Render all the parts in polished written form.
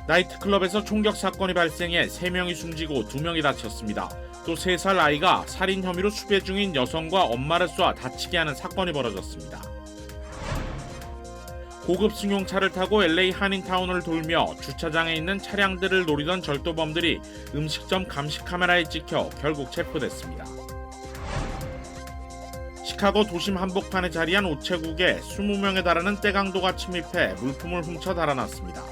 나이트클럽에서 총격 사건이 발생해 3명이 숨지고 2명이 다쳤습니다. 또 3살 아이가 살인 혐의로 수배 중인 여성과 엄마를 쏴 다치게 하는 사건이 벌어졌습니다. 고급 승용차를 타고 LA 한인타운을 돌며 주차장에 있는 차량들을 노리던 절도범들이 음식점 감시 카메라에 찍혀 결국 체포됐습니다. 시카고 도심 한복판에 자리한 우체국에 20명에 달하는 떼강도가 침입해 물품을 훔쳐 달아났습니다.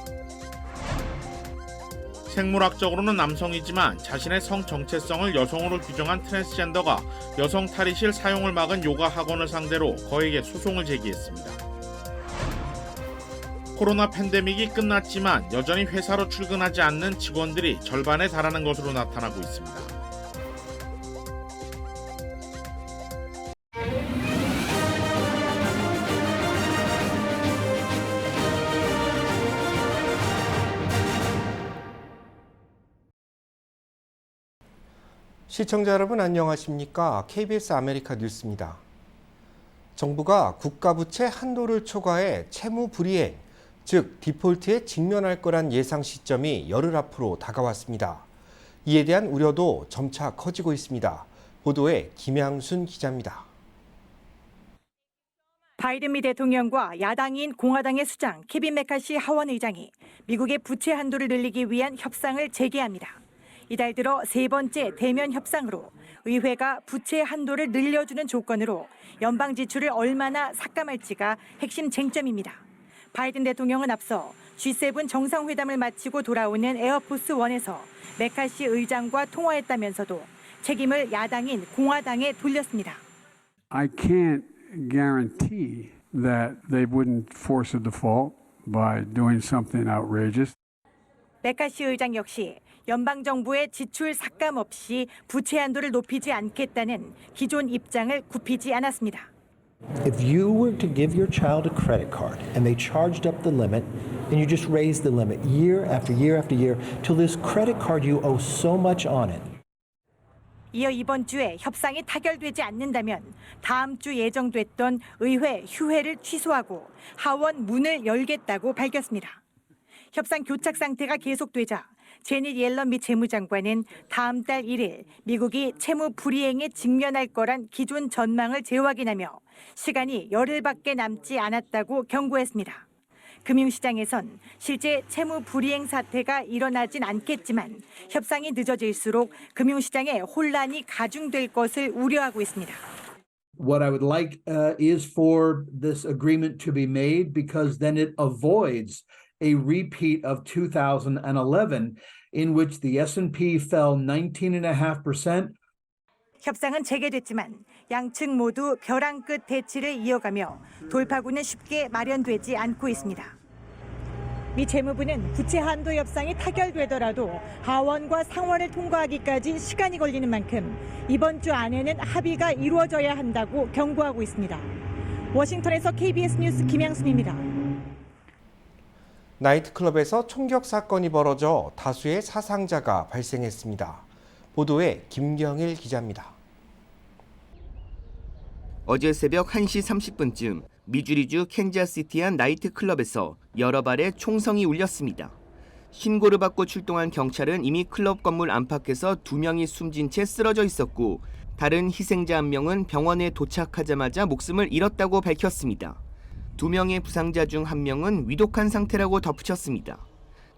생물학적으로는 남성이지만 자신의 성 정체성을 여성으로 규정한 트랜스젠더가 여성 탈의실 사용을 막은 요가 학원을 상대로 거액의 소송을 제기했습니다. 코로나 팬데믹이 끝났지만 여전히 회사로 출근하지 않는 직원들이 절반에 달하는 것으로 나타나고 있습니다. 시청자 여러분 안녕하십니까? KBS 아메리카 뉴스입니다. 정부가 국가부채 한도를 초과해 채무 불이행, 즉 디폴트에 직면할 거란 예상 시점이 열흘 앞으로 다가왔습니다. 이에 대한 우려도 점차 커지고 있습니다. 보도에 김양순 기자입니다. 바이든 미 대통령과 야당인 공화당의 수장 케빈 메카시 하원 의장이 미국의 부채 한도를 늘리기 위한 협상을 재개합니다. 이달 들어 3번째 대면 협상으로 의회가 부채 한도를 늘려주는 조건으로 연방 지출을 얼마나 삭감할지가 핵심 쟁점입니다. 바이든 대통령은 앞서 G7 정상회담을 마치고 돌아오는 에어포스 1에서 메카시 의장과 통화했다면서도 책임을 야당인 공화당에 돌렸습니다. I can't guarantee that they wouldn't force a default by doing something outrageous. 메카시 의장 역시 연방정부의 지출 삭감 없이 부채 한도를 높이지 않겠다는 기존 입장을 굽히지 않았습니다. If you were to give your child a credit card and they charged up the limit and you just raised the limit year after year after year till this credit card you owe so much on it. 이어 이번 주에 협상이 타결되지 않는다면 다음 주 예정됐던 의회 휴회를 취소하고 하원 문을 열겠다고 밝혔습니다. 협상 교착 상태가 계속되자 제닛 옐런 미 재무장관은 다음 달 1일 미국이 채무 불이행에 직면할 거란 기존 전망을 재확인하며 시간이 열흘밖에 남지 않았다고 경고했습니다. 금융시장에선 실제 채무 불이행 사태가 일어나진 않겠지만 협상이 늦어질수록 금융시장의 혼란이 가중될 것을 우려하고 있습니다. What I would like is for this agreement to be made because then it avoids a repeat of 2011 in which the S&P fell 19.5%. 협상은 재개됐지만 양측 모두 벼랑 끝 대치를 이어가며 돌파구는 쉽게 마련되지 않고 있습니다. 미 재무부는 부채 한도 협상이 타결되더라도 하원과 상원을 통과하기까지 시간이 걸리는 만큼 이번 주 안에는 합의가 이루어져야 한다고 경고하고 있습니다. 워싱턴에서 KBS 뉴스 김양순입니다. 나이트클럽에서 총격 사건이 벌어져 다수의 사상자가 발생했습니다. 보도에 김경일 기자입니다. 어제 새벽 1시 30분쯤 미주리주 캔자스시티 한 나이트클럽에서 여러 발의 총성이 울렸습니다. 신고를 받고 출동한 경찰은 이미 클럽 건물 안팎에서 2명이 숨진 채 쓰러져 있었고 다른 희생자 1명은 병원에 도착하자마자 목숨을 잃었다고 밝혔습니다. 2명의 부상자 중 1명은 위독한 상태라고 덧붙였습니다.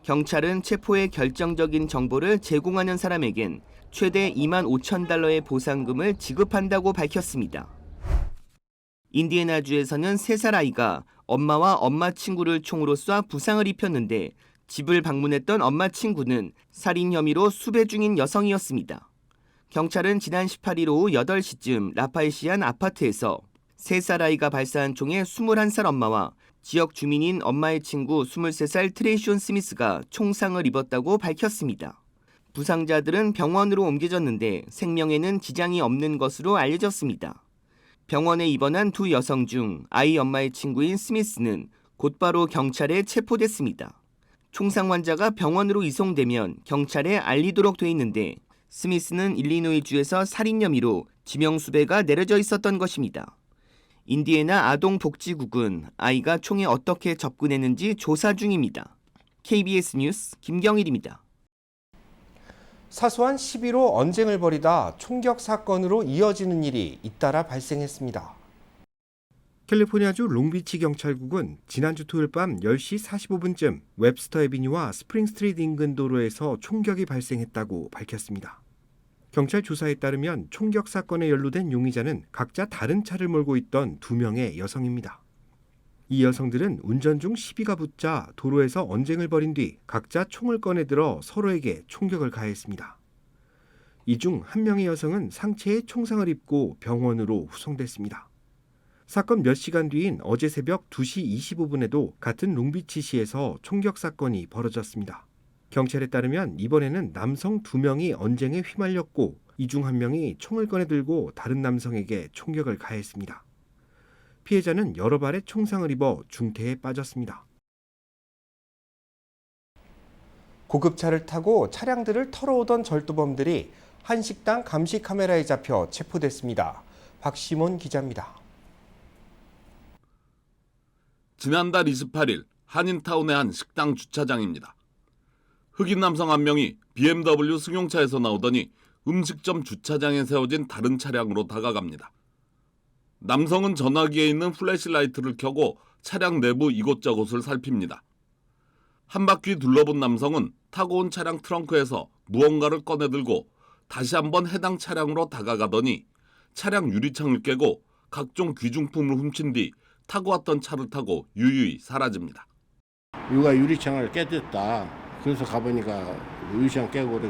경찰은 체포의 결정적인 정보를 제공하는 사람에겐 최대 $25,000의 보상금을 지급한다고 밝혔습니다. 인디애나주에서는 3살 아이가 엄마와 엄마 친구를 총으로 쏴 부상을 입혔는데 집을 방문했던 엄마 친구는 살인 혐의로 수배 중인 여성이었습니다. 경찰은 지난 18일 오후 8시쯤 라파이시안 아파트에서 3살 아이가 발사한 총에 21살 엄마와 지역 주민인 엄마의 친구 23살 트레이션 스미스가 총상을 입었다고 밝혔습니다. 부상자들은 병원으로 옮겨졌는데 생명에는 지장이 없는 것으로 알려졌습니다. 병원에 입원한 2 여성 중 아이 엄마의 친구인 스미스는 곧바로 경찰에 체포됐습니다. 총상 환자가 병원으로 이송되면 경찰에 알리도록 돼 있는데 스미스는 일리노이주에서 살인 혐의로 지명수배가 내려져 있었던 것입니다. 인디애나 아동복지국은 아이가 총에 어떻게 접근했는지 조사 중입니다. KBS 뉴스 김경일입니다. 사소한 시비로 언쟁을 벌이다 총격 사건으로 이어지는 일이 잇따라 발생했습니다. 캘리포니아주 롱비치 경찰국은 지난주 토요일 밤 10시 45분쯤 웹스터 애비뉴와 스프링 스트리트 인근 도로에서 총격이 발생했다고 밝혔습니다. 경찰 조사에 따르면 총격 사건에 연루된 용의자는 각자 다른 차를 몰고 있던 2명의 여성입니다. 이 여성들은 운전 중 시비가 붙자 도로에서 언쟁을 벌인 뒤 각자 총을 꺼내들어 서로에게 총격을 가했습니다. 이 중 한 명의 여성은 상체에 총상을 입고 병원으로 후송됐습니다. 사건 몇 시간 뒤인 어제 새벽 2시 25분에도 같은 롱비치시에서 총격 사건이 벌어졌습니다. 경찰에 따르면 이번에는 남성 2명이 언쟁에 휘말렸고 이 중 한 명이 총을 꺼내들고 다른 남성에게 총격을 가했습니다. 피해자는 여러 발의 총상을 입어 중태에 빠졌습니다. 고급차를 타고 차량들을 털어오던 절도범들이 한 식당 감시 카메라에 잡혀 체포됐습니다. 박시몬 기자입니다. 지난달 28일 한인타운의 한 식당 주차장입니다. 흑인 남성 한 명이 BMW 승용차에서 나오더니 음식점 주차장에 세워진 다른 차량으로 다가갑니다. 남성은 전화기에 있는 플래시라이트를 켜고 차량 내부 이곳저곳을 살핍니다. 한 바퀴 둘러본 남성은 타고 온 차량 트렁크에서 무언가를 꺼내들고 다시 한번 해당 차량으로 다가가더니 차량 유리창을 깨고 각종 귀중품을 훔친 뒤 타고 왔던 차를 타고 유유히 사라집니다. 누가 유리창을 깨졌다. 그래서 가보니까 유리창 깨고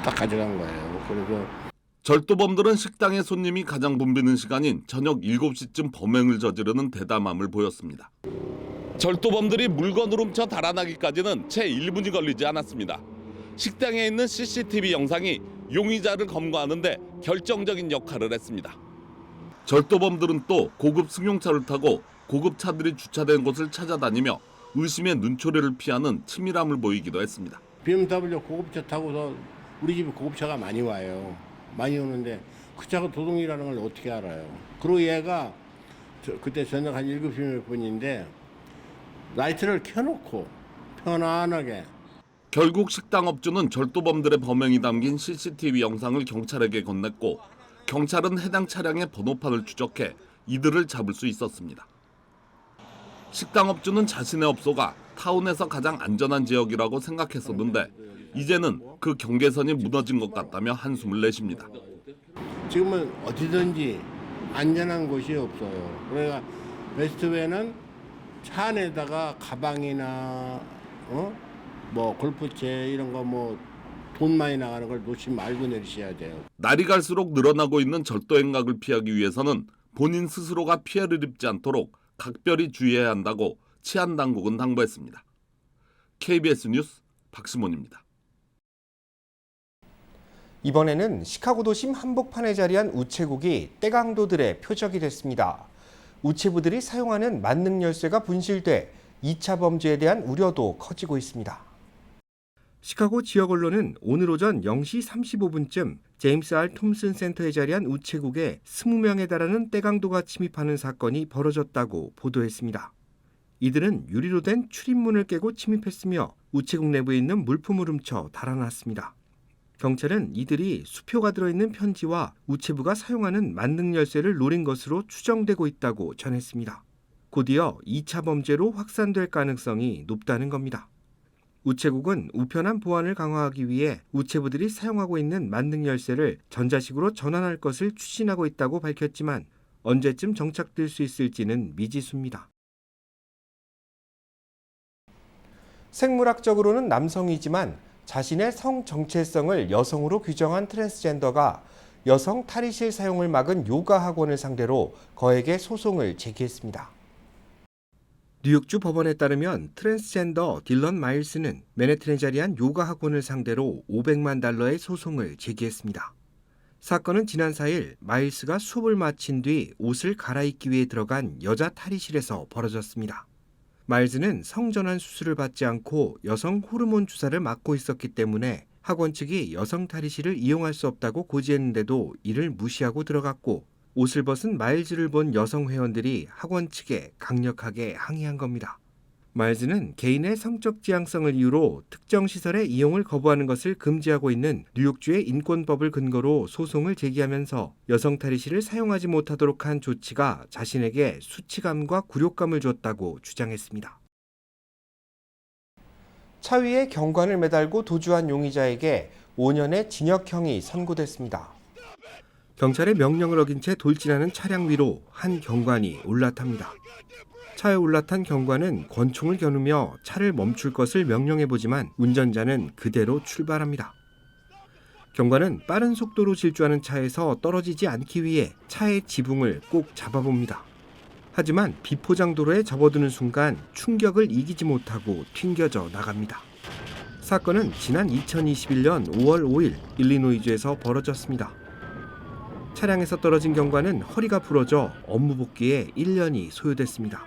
딱 가져간 거예요. 그래서 절도범들은 식당의 손님이 가장 붐비는 시간인 저녁 7시쯤 범행을 저지르는 대담함을 보였습니다. 절도범들이 물건을 훔쳐 달아나기까지는 채 1분이 걸리지 않았습니다. 식당에 있는 CCTV 영상이 용의자를 검거하는 데 결정적인 역할을 했습니다. 절도범들은 또 고급 승용차를 타고 고급 차들이 주차된 곳을 찾아다니며 의심의 눈초리를 피하는 치밀함을 보이기도 했습니다. BMW 고급차 타고서 우리 집에 고급차가 많이 와요. 많이 오는데 그 차가 도둑이라는 걸 어떻게 알아요? 그리고 얘가 그때 저녁 한 7시 몇 분인데 라이트를 켜놓고 편안하게. 결국 식당 업주는 절도범들의 범행이 담긴 CCTV 영상을 경찰에게 건넸고 경찰은 해당 차량의 번호판을 추적해 이들을 잡을 수 있었습니다. 식당 업주는 자신의 업소가 타운에서 가장 안전한 지역이라고 생각했었는데 이제는 그 경계선이 무너진 것 같다며 한숨을 내쉽니다. 지금은 어디든지 안전한 곳이 없어요. 그러니까 웨스트웨이는 차 안에다가 가방이나 뭐 골프채 이런 거 뭐 돈 많이 나가는 걸 놓지 말고 내리셔야 돼요. 날이 갈수록 늘어나고 있는 절도 행각을 피하기 위해서는 본인 스스로가 피해를 입지 않도록 각별히 주의해야 한다고 치안당국은 당부했습니다. KBS 뉴스 박시몬입니다. 이번에는 시카고 도심 한복판에 자리한 우체국이 떼강도들의 표적이 됐습니다. 우체부들이 사용하는 만능 열쇠가 분실돼 2차 범죄에 대한 우려도 커지고 있습니다. 시카고 지역 언론은 오늘 오전 0시 35분쯤 제임스 R. 톰슨 센터에 자리한 우체국에 20명에 달하는 떼강도가 침입하는 사건이 벌어졌다고 보도했습니다. 이들은 유리로 된 출입문을 깨고 침입했으며 우체국 내부에 있는 물품을 훔쳐 달아났습니다. 경찰은 이들이 수표가 들어있는 편지와 우체부가 사용하는 만능 열쇠를 노린 것으로 추정되고 있다고 전했습니다. 곧이어 2차 범죄로 확산될 가능성이 높다는 겁니다. 우체국은 우편함 보안을 강화하기 위해 우체부들이 사용하고 있는 만능 열쇠를 전자식으로 전환할 것을 추진하고 있다고 밝혔지만 언제쯤 정착될 수 있을지는 미지수입니다. 생물학적으로는 남성이지만 자신의 성 정체성을 여성으로 규정한 트랜스젠더가 여성 탈의실 사용을 막은 요가 학원을 상대로 거액의 소송을 제기했습니다. 뉴욕주 법원에 따르면 트랜스젠더 딜런 마일스는 맨해튼에 자리한 요가 학원을 상대로 $500만 소송을 제기했습니다. 사건은 지난 4일 마일스가 수업을 마친 뒤 옷을 갈아입기 위해 들어간 여자 탈의실에서 벌어졌습니다. 마일스는 성전환 수술을 받지 않고 여성 호르몬 주사를 맞고 있었기 때문에 학원 측이 여성 탈의실을 이용할 수 없다고 고지했는데도 이를 무시하고 들어갔고 옷을 벗은 마일즈를 본 여성 회원들이 학원 측에 강력하게 항의한 겁니다. 마일즈는 개인의 성적 지향성을 이유로 특정 시설의 이용을 거부하는 것을 금지하고 있는 뉴욕주의 인권법을 근거로 소송을 제기하면서 여성 탈의실을 사용하지 못하도록 한 조치가 자신에게 수치감과 굴욕감을 줬다고 주장했습니다. 차 위에 경관을 매달고 도주한 용의자에게 5년의 징역형이 선고됐습니다. 경찰의 명령을 어긴 채 돌진하는 차량 위로 한 경관이 올라탑니다. 차에 올라탄 경관은 권총을 겨누며 차를 멈출 것을 명령해보지만 운전자는 그대로 출발합니다. 경관은 빠른 속도로 질주하는 차에서 떨어지지 않기 위해 차의 지붕을 꼭 잡아봅니다. 하지만 비포장 도로에 접어드는 순간 충격을 이기지 못하고 튕겨져 나갑니다. 사건은 지난 2021년 5월 5일 일리노이주에서 벌어졌습니다. 차량에서 떨어진 경관은 허리가 부러져 업무 복귀에 1년이 소요됐습니다.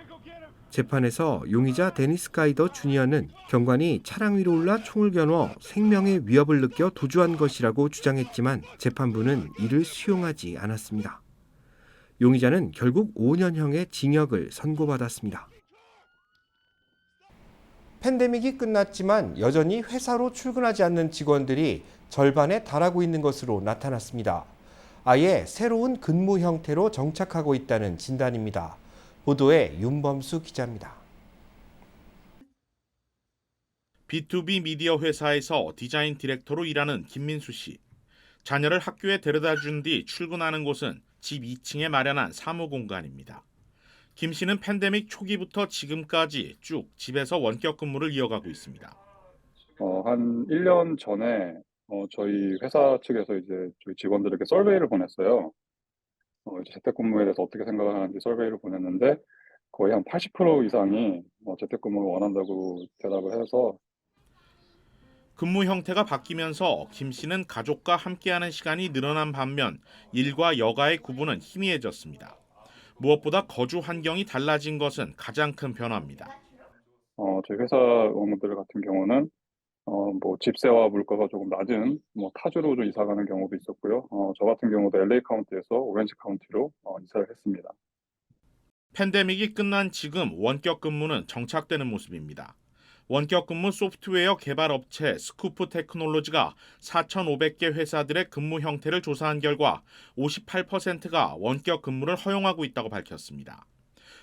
재판에서 용의자 데니스 가이더 주니어는 경관이 차량 위로 올라 총을 겨누어 생명의 위협을 느껴 도주한 것이라고 주장했지만 재판부는 이를 수용하지 않았습니다. 용의자는 결국 5년형의 징역을 선고받았습니다. 팬데믹이 끝났지만 여전히 회사로 출근하지 않는 직원들이 절반에 달하고 있는 것으로 나타났습니다. 아예 새로운 근무 형태로 정착하고 있다는 진단입니다. 보도에 윤범수 기자입니다. B2B 미디어 회사에서 디자인 디렉터로 일하는 김민수 씨. 자녀를 학교에 데려다 준 뒤 출근하는 곳은 집 2층에 마련한 사무 공간입니다. 김 씨는 팬데믹 초기부터 지금까지 쭉 집에서 원격 근무를 이어가고 있습니다. 한 1년 전에 저희 회사 측에서 이제 저희 직원들에게 서베이를 보냈어요. 이제 재택근무에 대해서 어떻게 생각하는지 서베이를 보냈는데 거의 한 80% 이상이 재택근무를 원한다고 대답을 해서 근무 형태가 바뀌면서 김 씨는 가족과 함께하는 시간이 늘어난 반면 일과 여가의 구분은 희미해졌습니다. 무엇보다 거주 환경이 달라진 것은 가장 큰 변화입니다. 저희 회사 원무들 같은 경우는 뭐 집세와 물가가 조금 낮은 타주로 좀 이사 가는 경우도 있었고요. 저 같은 경우도 LA 카운티에서 오렌지 카운티로 이사를 했습니다. 팬데믹이 끝난 지금 원격 근무는 정착되는 모습입니다. 원격 근무 소프트웨어 개발 업체 스쿠프 테크놀로지가 4,500개 회사들의 근무 형태를 조사한 결과 58%가 원격 근무를 허용하고 있다고 밝혔습니다.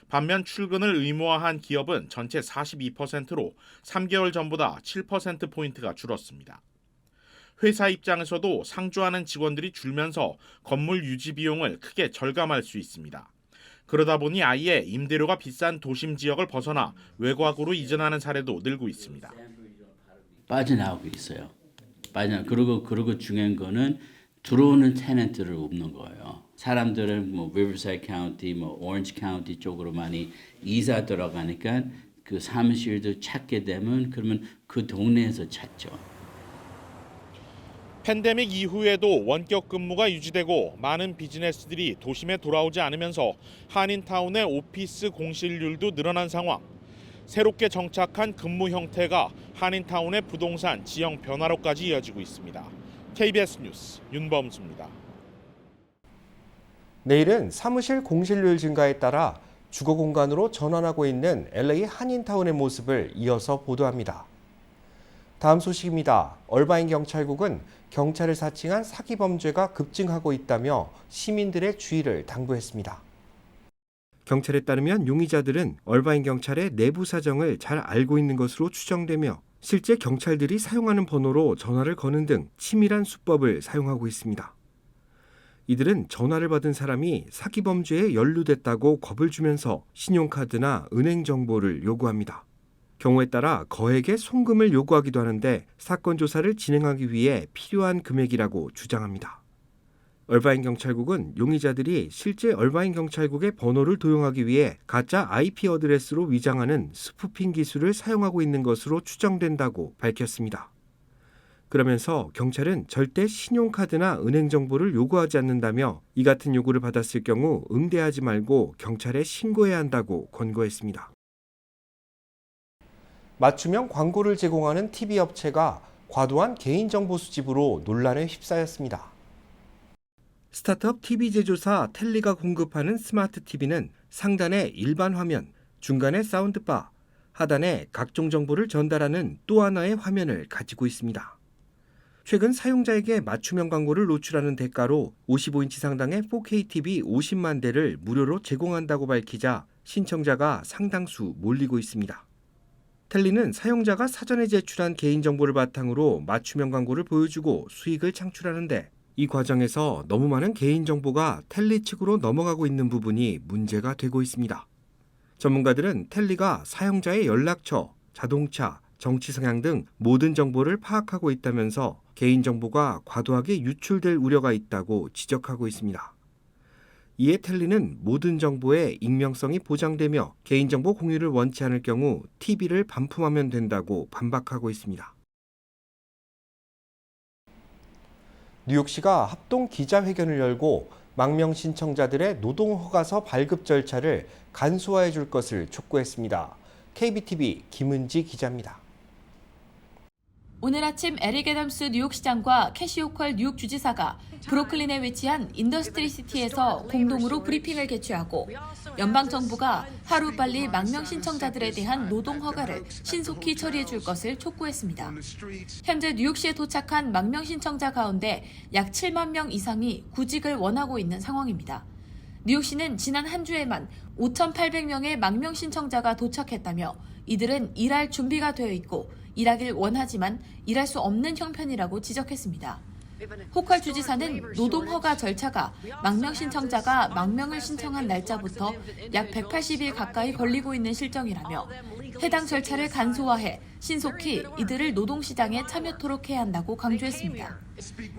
반면 출근을 의무화한 기업은 전체 42%로 3개월 전보다 7%포인트가 줄었습니다. 회사 입장에서도 상주하는 직원들이 줄면서 건물 유지 비용을 크게 절감할 수 있습니다. 그러다 보니 아예 임대료가 비싼 도심 지역을 벗어나 외곽으로 이전하는 사례도 늘고 있습니다. 빠져나오고 있어요. 그리고 중요한 거는 들어오는 테넌트를 없는 거예요. 사람들은 리버사이드 카운티, 오렌지 카운티 쪽으로 많이 이사 들어가니까 그 사무실도 찾게 되면 그러면 그 동네에서 찾죠. 팬데믹 이후에도 원격 근무가 유지되고 많은 비즈니스들이 도심에 돌아오지 않으면서 한인타운의 오피스 공실률도 늘어난 상황. 새롭게 정착한 근무 형태가 한인타운의 부동산 지형 변화로까지 이어지고 있습니다. KBS 뉴스 윤범수입니다. 내일은 사무실 공실률 증가에 따라 주거 공간으로 전환하고 있는 LA 한인타운의 모습을 이어서 보도합니다. 다음 소식입니다. 얼바인 경찰국은 경찰을 사칭한 사기 범죄가 급증하고 있다며 시민들의 주의를 당부했습니다. 경찰에 따르면 용의자들은 얼바인 경찰의 내부 사정을 잘 알고 있는 것으로 추정되며 실제 경찰들이 사용하는 번호로 전화를 거는 등 치밀한 수법을 사용하고 있습니다. 이들은 전화를 받은 사람이 사기 범죄에 연루됐다고 겁을 주면서 신용카드나 은행 정보를 요구합니다. 경우에 따라 거액의 송금을 요구하기도 하는데 사건 조사를 진행하기 위해 필요한 금액이라고 주장합니다. 얼바인 경찰국은 용의자들이 실제 얼바인 경찰국의 번호를 도용하기 위해 가짜 IP 어드레스로 위장하는 스푸핑 기술을 사용하고 있는 것으로 추정된다고 밝혔습니다. 그러면서 경찰은 절대 신용카드나 은행 정보를 요구하지 않는다며 이 같은 요구를 받았을 경우 응대하지 말고 경찰에 신고해야 한다고 권고했습니다. 맞춤형 광고를 제공하는 TV 업체가 과도한 개인정보 수집으로 논란에 휩싸였습니다. 스타트업 TV 제조사 텔리가 공급하는 스마트 TV는 상단에 일반 화면, 중간에 사운드바, 하단에 각종 정보를 전달하는 또 하나의 화면을 가지고 있습니다. 최근 사용자에게 맞춤형 광고를 노출하는 대가로 55인치 상당의 4K TV 50만 대를 무료로 제공한다고 밝히자 신청자가 상당수 몰리고 있습니다. 텔리는 사용자가 사전에 제출한 개인정보를 바탕으로 맞춤형 광고를 보여주고 수익을 창출하는데 이 과정에서 너무 많은 개인정보가 텔리 측으로 넘어가고 있는 부분이 문제가 되고 있습니다. 전문가들은 텔리가 사용자의 연락처, 자동차, 정치 성향 등 모든 정보를 파악하고 있다면서 개인정보가 과도하게 유출될 우려가 있다고 지적하고 있습니다. 이에 텔리는 모든 정보의 익명성이 보장되며 개인정보 공유를 원치 않을 경우 TV를 반품하면 된다고 반박하고 있습니다. 뉴욕시가 합동 기자회견을 열고 망명 신청자들의 노동허가서 발급 절차를 간소화해 줄 것을 촉구했습니다. KBTV 김은지 기자입니다. 오늘 아침 에릭 애덤스 뉴욕시장과 캐시 호컬 뉴욕 주지사가 브루클린에 위치한 인더스트리시티에서 공동으로 브리핑을 개최하고 연방정부가 하루빨리 망명 신청자들에 대한 노동허가를 신속히 처리해 줄 것을 촉구했습니다. 현재 뉴욕시에 도착한 망명 신청자 가운데 약 7만 명 이상이 구직을 원하고 있는 상황입니다. 뉴욕시는 지난 한 주에만 5,800명의 망명 신청자가 도착했다며 이들은 일할 준비가 되어 있고 일하길 원하지만 일할 수 없는 형편이라고 지적했습니다. 호컬 주지사는 노동허가 절차가 망명 신청자가 망명을 신청한 날짜부터 약 180일 가까이 걸리고 있는 실정이라며 해당 절차를 간소화해 신속히 이들을 노동시장에 참여토록 해야 한다고 강조했습니다.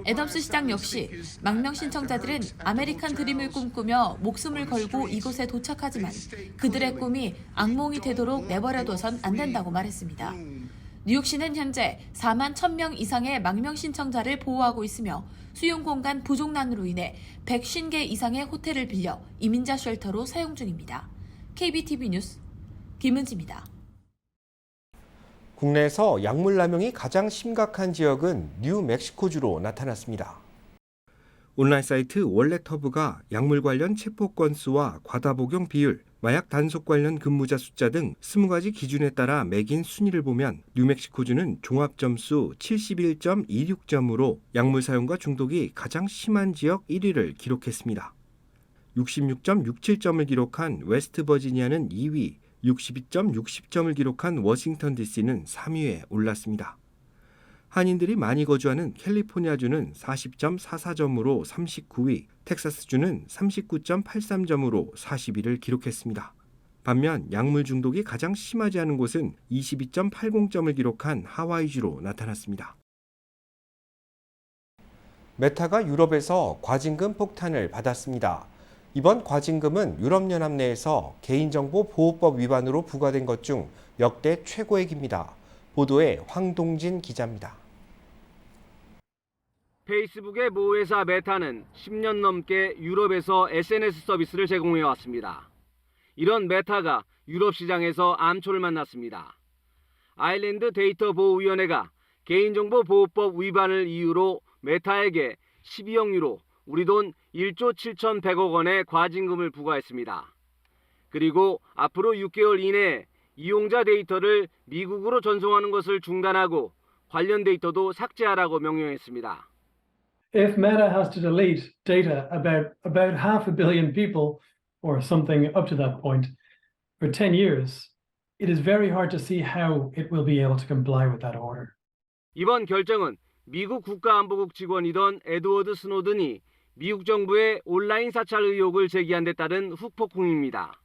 애덤스 시장 역시 망명 신청자들은 아메리칸 드림을 꿈꾸며 목숨을 걸고 이곳에 도착하지만 그들의 꿈이 악몽이 되도록 내버려둬선 안 된다고 말했습니다. 뉴욕시는 현재 4만 1,000명 이상의 망명 신청자를 보호하고 있으며 수용 공간 부족난으로 인해 150개 이상의 호텔을 빌려 이민자 쉘터로 사용 중입니다. KBTV 뉴스 김은지입니다. 국내에서 약물 남용이 가장 심각한 지역은 뉴멕시코주로 나타났습니다. 온라인 사이트 월렛허브가 약물 관련 체포 건수와 과다 복용 비율, 마약 단속 관련 근무자 숫자 등 20가지 기준에 따라 매긴 순위를 보면 뉴멕시코주는 종합 점수 71.26점으로 약물 사용과 중독이 가장 심한 지역 1위를 기록했습니다. 66.67점을 기록한 웨스트버지니아는 2위, 62.60점을 기록한 워싱턴 DC는 3위에 올랐습니다. 한인들이 많이 거주하는 캘리포니아주는 40.44점으로 39위, 텍사스주는 39.83점으로 40위를 기록했습니다. 반면 약물 중독이 가장 심하지 않은 곳은 22.80점을 기록한 하와이주로 나타났습니다. 메타가 유럽에서 과징금 폭탄을 받았습니다. 이번 과징금은 유럽연합 내에서 개인정보 보호법 위반으로 부과된 것 중 역대 최고액입니다. 보도에 황동진 기자입니다. 페이스북의 모회사 메타는 10년 넘게 유럽에서 SNS 서비스를 제공해 왔습니다. 이런 메타가 유럽 시장에서 암초를 만났습니다. 아일랜드 데이터보호위원회가 개인정보 보호법 위반을 이유로 메타에게 12억 유로, 우리 돈 1조 7,100억 원의 과징금을 부과했습니다. 그리고 앞으로 6개월 이내에 이용자 데이터를 미국으로 전송하는 것을 중단하고 관련 데이터도 삭제하라고 명령했습니다. If Meta has to delete data about 500 million people or something up to that point for 10 years, it is very hard to see how it will be able to comply with that order. 이번 결정은 미국 국가안보국 직원이던 에드워드 스노든이 미국 정부의 온라인 사찰 의혹을 제기한 데 따른 후폭풍입니다.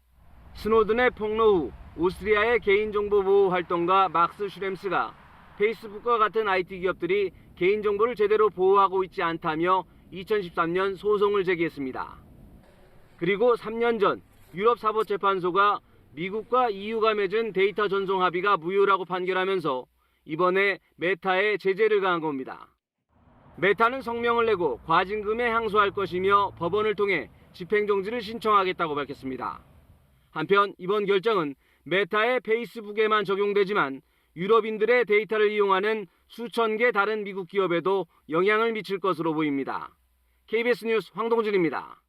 스노든의 폭로 후 오스트리아의 개인정보 보호 활동가 막스 슈렘스가 페이스북과 같은 IT 기업들이 개인정보를 제대로 보호하고 있지 않다며 2013년 소송을 제기했습니다. 그리고 3년 전 유럽사법재판소가 미국과 EU가 맺은 데이터 전송 합의가 무효라고 판결하면서 이번에 메타에 제재를 가한 겁니다. 메타는 성명을 내고 과징금에 항소할 것이며 법원을 통해 집행정지를 신청하겠다고 밝혔습니다. 한편 이번 결정은 메타의 페이스북에만 적용되지만 유럽인들의 데이터를 이용하는 수천 개 다른 미국 기업에도 영향을 미칠 것으로 보입니다. KBS 뉴스 황동진입니다.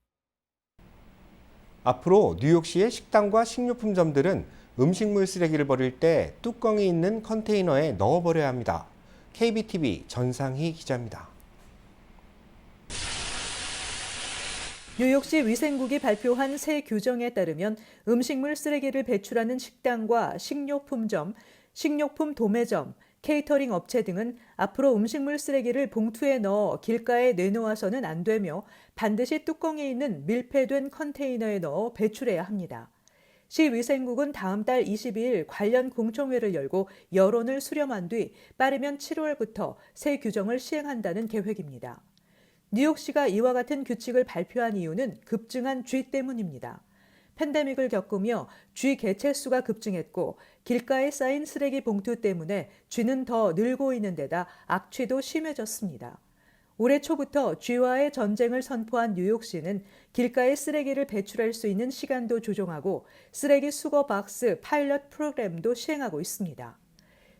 앞으로 뉴욕시의 식당과 식료품점들은 음식물 쓰레기를 버릴 때 뚜껑이 있는 컨테이너에 넣어버려야 합니다. KBTV 전상희 기자입니다. 뉴욕시 위생국이 발표한 새 규정에 따르면 음식물 쓰레기를 배출하는 식당과 식료품점, 식료품 도매점, 케이터링 업체 등은 앞으로 음식물 쓰레기를 봉투에 넣어 길가에 내놓아서는 안 되며 반드시 뚜껑이 있는 밀폐된 컨테이너에 넣어 배출해야 합니다. 시 위생국은 다음 달 22일 관련 공청회를 열고 여론을 수렴한 뒤 빠르면 7월부터 새 규정을 시행한다는 계획입니다. 뉴욕시가 이와 같은 규칙을 발표한 이유는 급증한 쥐 때문입니다. 팬데믹을 겪으며 쥐 개체수가 급증했고 길가에 쌓인 쓰레기 봉투 때문에 쥐는 더 늘고 있는 데다 악취도 심해졌습니다. 올해 초부터 쥐와의 전쟁을 선포한 뉴욕시는 길가에 쓰레기를 배출할 수 있는 시간도 조정하고 쓰레기 수거 박스 파일럿 프로그램도 시행하고 있습니다.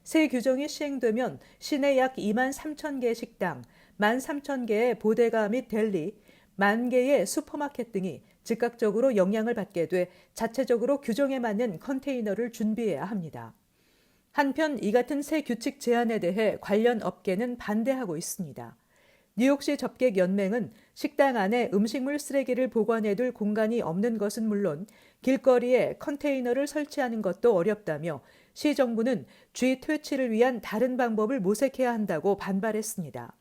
새 규정이 시행되면 시내 약 2만 3천 개의 식당, 13,000개의 보데가 및 델리, 10,000개의 슈퍼마켓 등이 즉각적으로 영향을 받게 돼 자체적으로 규정에 맞는 컨테이너를 준비해야 합니다. 한편 이 같은 새 규칙 제안에 대해 관련 업계는 반대하고 있습니다. 뉴욕시 접객연맹은 식당 안에 음식물 쓰레기를 보관해둘 공간이 없는 것은 물론 길거리에 컨테이너를 설치하는 것도 어렵다며 시 정부는 쥐 퇴치를 위한 다른 방법을 모색해야 한다고 반발했습니다.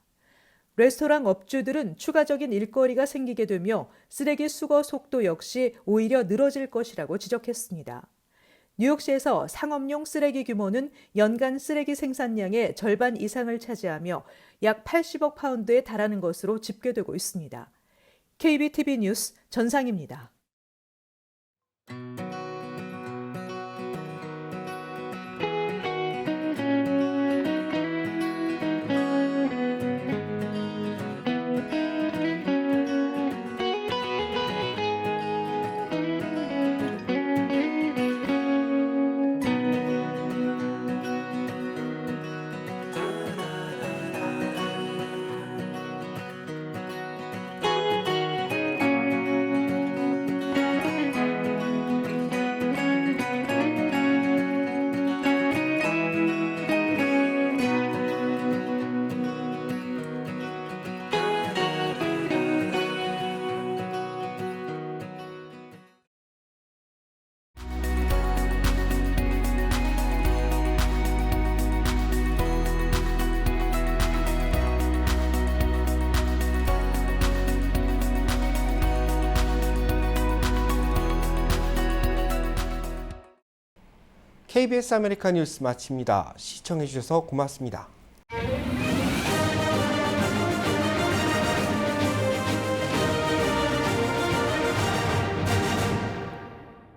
레스토랑 업주들은 추가적인 일거리가 생기게 되며 쓰레기 수거 속도 역시 오히려 늘어질 것이라고 지적했습니다. 뉴욕시에서 상업용 쓰레기 규모는 연간 쓰레기 생산량의 절반 이상을 차지하며 약 80억 파운드에 달하는 것으로 집계되고 있습니다. KBTV 뉴스 전상입니다. KBS 아메리카 뉴스 마칩니다. 시청해주셔서 고맙습니다.